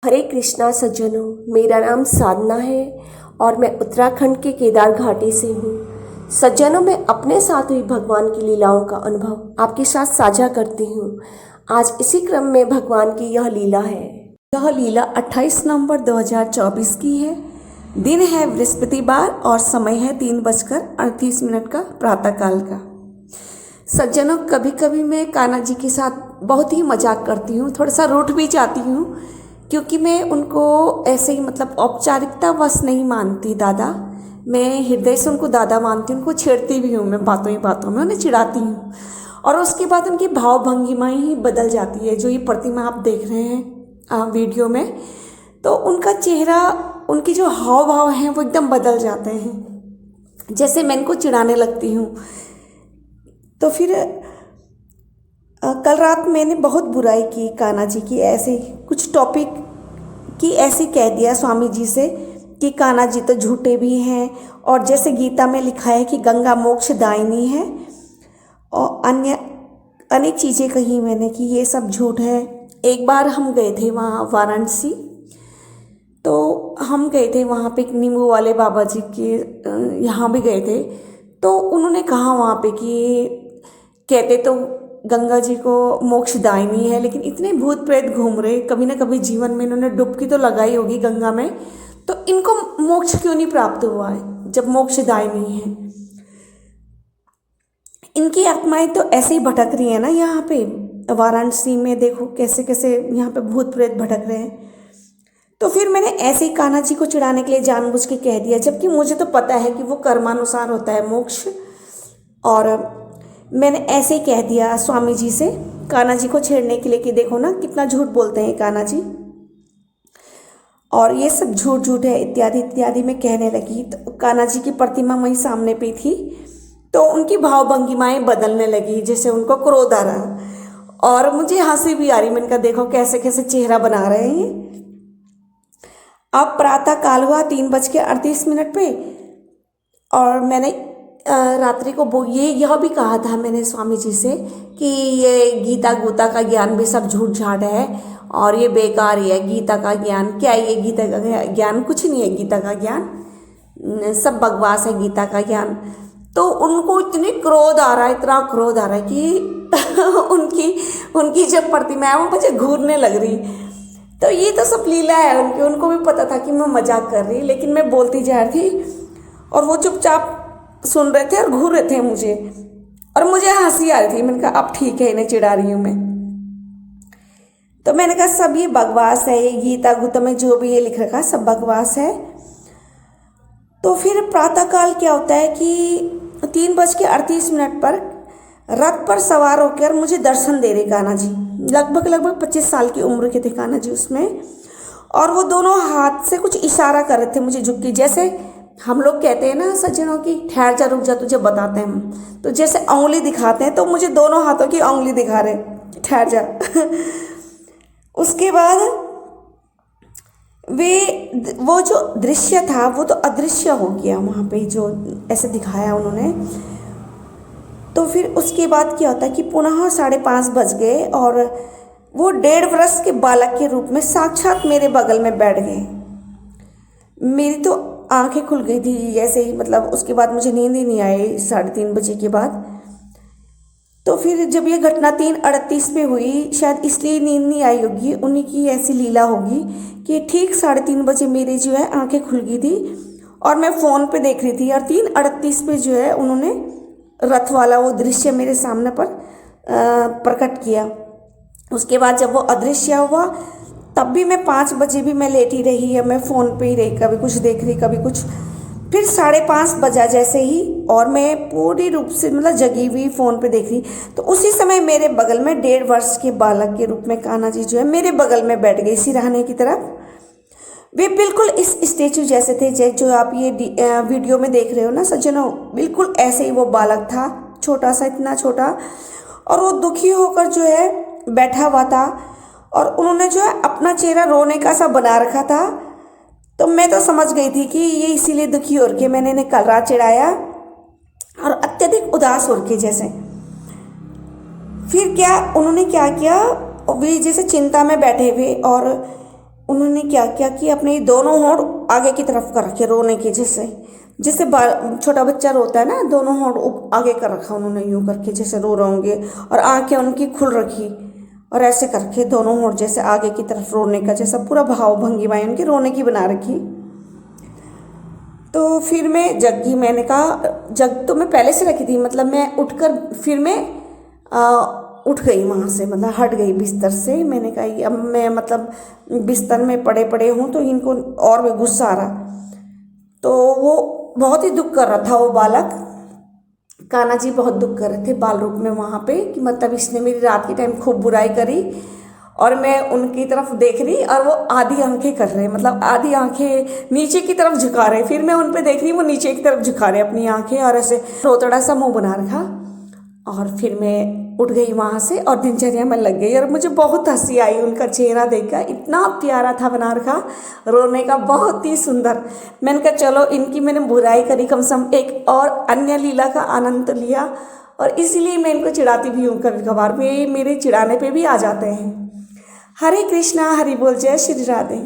हरे कृष्णा सज्जनों, मेरा नाम साधना है और मैं उत्तराखंड के केदार घाटी से हूँ। सज्जनों, मैं अपने साथ हुई भगवान की लीलाओं का अनुभव आपके साथ साझा करती हूँ। आज इसी क्रम में भगवान की यह लीला है। यह लीला 28 नवंबर 2024 की है। दिन है बृहस्पतिवार और समय है 3:38 का प्रातःकाल का। सज्जनों, कभी कभी मैं कान्हा जी के साथ बहुत ही मजाक करती हूँ, थोड़ा सा रूठ भी जाती हूँ, क्योंकि मैं उनको ऐसे ही औपचारिकता बस नहीं मानती दादा। मैं हृदय से उनको दादा मानती हूँ, उनको छेड़ती भी हूँ, मैं बातों ही बातों में उन्हें चिढ़ाती हूँ और उसके बाद उनकी भाव भंगिमाएँ ही बदल जाती है। जो ये प्रतिमा आप देख रहे हैं वीडियो में, तो उनका चेहरा, उनके जो हाव भाव हैं वो एकदम बदल जाते हैं, जैसे मैं इनको चिढ़ाने लगती हूँ। तो फिर कल रात मैंने बहुत बुराई की कान्हा जी की, ऐसे कुछ टॉपिक की ऐसे कह दिया स्वामी जी से कि कान्हा जी तो झूठे भी हैं, और जैसे गीता में लिखा है कि गंगा मोक्ष दायिनी है, और अन्य अनेक चीज़ें कही मैंने कि ये सब झूठ है। एक बार हम गए थे वहाँ वाराणसी, तो हम गए थे वहाँ पे एक नींबू वाले बाबा जी के यहाँ भी गए थे। तो उन्होंने कहा वहाँ पे कि कहते तो गंगा जी को मोक्षदायिनी है, लेकिन इतने भूत प्रेत घूम रहे, कभी ना कभी जीवन में इन्होंने डुबकी तो लगाई होगी गंगा में, तो इनको मोक्ष क्यों नहीं प्राप्त हुआ है जब मोक्षदायिनी है। इनकी आत्माएं तो ऐसे ही भटक रही है ना यहाँ पे वाराणसी में, देखो कैसे कैसे यहाँ पे भूत प्रेत भटक रहे हैं। तो फिर मैंने ऐसे ही कान्हा जी को चिढ़ाने के लिए जानबूझ के कह दिया, जबकि मुझे तो पता है कि वो कर्मानुसार होता है मोक्ष। और मैंने ऐसे ही कह दिया स्वामी जी से कान्हा जी को छेड़ने के लिए कि देखो ना कितना झूठ बोलते हैं कान्हा जी, और ये सब झूठ झूठ है इत्यादि इत्यादि मैं कहने लगी। तो कान्हा जी की प्रतिमा वहीं सामने पे थी, तो उनकी भाव भंगिमाएँ बदलने लगी, जैसे उनको क्रोध आ रहा और मुझे हंसी भी आ रही। मैंने कहा देखो कैसे कैसे चेहरा बना रहे हैं। अब प्रातः काल हुआ 3:38 पे, और मैंने रात्रि को यह भी कहा था मैंने स्वामी जी से कि ये गीता गूता का ज्ञान भी सब झूठ झाट है और ये बेकार ही है। गीता का ज्ञान क्या है? ये गीता का ज्ञान कुछ नहीं है, गीता का ज्ञान सब बकवास है गीता का ज्ञान। तो उनको इतनी क्रोध आ रहा है, इतना क्रोध आ रहा है कि उनकी जब प्रतिमा है वो मुझे घूरने लग रही। तो ये तो सब लीला है उनकी, उनको भी पता था कि मैं मजाक कर रही, लेकिन मैं बोलती जा रही थी और वो चुपचाप सुन रहे थे और घूर रहे थे मुझे, और मुझे हंसी आ रही थी। मैंने कहा अब ठीक है, इन्हें चिढ़ा रही हूँ मैं। तो मैंने कहा सब ये बकवास है, ये गीता गूता में जो भी ये लिख रखा सब बकवास है। तो फिर प्रातःकाल क्या होता है कि 3:38 पर रथ पर सवार होकर मुझे दर्शन दे रहे कान्हा जी। लगभग 25 साल की उम्र के थे कान्हा जी उसमें, और वो दोनों हाथ से कुछ इशारा कर रहे थे मुझे झुक के, जैसे हम लोग कहते हैं ना सज्जनों की ठहर जा रुक जा तुझे बताते हैं हम, तो जैसे उंगली दिखाते हैं, तो मुझे दोनों हाथों की उंगली दिखा रहे ठहर जा। उसके बाद वो जो दृश्य था वो तो अदृश्य हो गया वहाँ पे, जो ऐसे दिखाया उन्होंने। तो फिर उसके बाद क्या होता है कि पुनः 5:30 बज गए और वो 1.5 वर्ष के बालक के रूप में साक्षात मेरे बगल में बैठ गए। मेरी तो आंखें खुल गई थी ऐसे ही, उसके बाद मुझे नींद ही नहीं आई 3:30 बजे के बाद। तो फिर जब ये घटना 3:38 पे हुई, शायद इसलिए नींद नहीं आई होगी, उन्हीं की ऐसी लीला होगी कि ठीक 3:30 बजे मेरी जो है आंखें खुल गई थी और मैं फ़ोन पे देख रही थी, और 3:38 पे जो है उन्होंने रथ वाला वो दृश्य मेरे सामने पर प्रकट किया। उसके बाद जब वो अदृश्य हुआ तब भी मैं 5 बजे भी मैं लेटी रही, या मैं फ़ोन पे ही रही, कभी कुछ देख रही कभी कुछ। फिर 5:30 बजा जैसे ही, और मैं पूरी रूप से जगी हुई फ़ोन पे देख रही, तो उसी समय मेरे बगल में 1.5 वर्ष के बालक के रूप में कान्हा जी जो है मेरे बगल में बैठ गए सिरहाने की तरफ। वे बिल्कुल इस स्टेचू जैसे थे जो आप ये वीडियो में देख रहे हो ना सज्जनों, बिल्कुल ऐसे ही वो बालक था, छोटा सा, इतना छोटा, और वो दुखी होकर जो है बैठा हुआ था, और उन्होंने जो है अपना चेहरा रोने का सा बना रखा था। तो मैं तो समझ गई थी कि ये इसीलिए दुखी हो के मैंने इन्हें कल रात चिढ़ाया, और अत्यधिक उदास हो के जैसे। फिर उन्होंने क्या किया, वे जैसे चिंता में बैठे हुए, और उन्होंने क्या किया कि अपने दोनों होंठ आगे की तरफ कर रखे, रोने के जैसे, जैसे छोटा बच्चा रोता है ना, दोनों होंठ आगे कर रखा उन्होंने, यूं करके जैसे रो रहे होंगे, और आंखें उनकी खुल रखी, और ऐसे करके दोनों होंठ जैसे आगे की तरफ रोने का जैसा पूरा भाव भंगिमाएं उनकी रोने की बना रखी। तो फिर मैं जगी, मैंने कहा, जग तो मैं पहले से रखी थी, मतलब मैं उठकर फिर मैं उठ गई वहाँ से, मतलब हट गई बिस्तर से। मैंने कहा अब मैं मतलब बिस्तर में पड़े पड़े हूँ तो इनको और भी गुस्सा आ रहा। तो वो बहुत ही दुख कर रहा था, वो बालक कान्हा जी बहुत दुख कर रहे थे बाल रूप में वहाँ पे, कि मतलब इसने मेरी रात के टाइम खूब बुराई करी, और मैं उनकी तरफ देख रही और वो आधी आंखें कर रहे, मतलब आधी आंखें नीचे की तरफ झुका रहे, फिर मैं उन पे देख रही, वो नीचे की तरफ झुका रहे अपनी आंखें, और ऐसे रोतड़ा सा मुंह बना रखा। और फिर मैं उठ गई वहाँ से और दिनचर्या में लग गई, और मुझे बहुत हंसी आई उनका चेहरा देखकर, इतना प्यारा था बना रखा, रोने का बहुत ही सुंदर। मैंने कहा चलो इनकी मैंने बुराई करी, कम से कम एक और अन्य लीला का आनंद तो लिया, और इसीलिए मैं इनको चिढ़ाती भी हूँ, कभी कभार वे मेरे चिढ़ाने पे भी आ जाते हैं। हरे कृष्णा, हरि बोल, जय श्री राधे।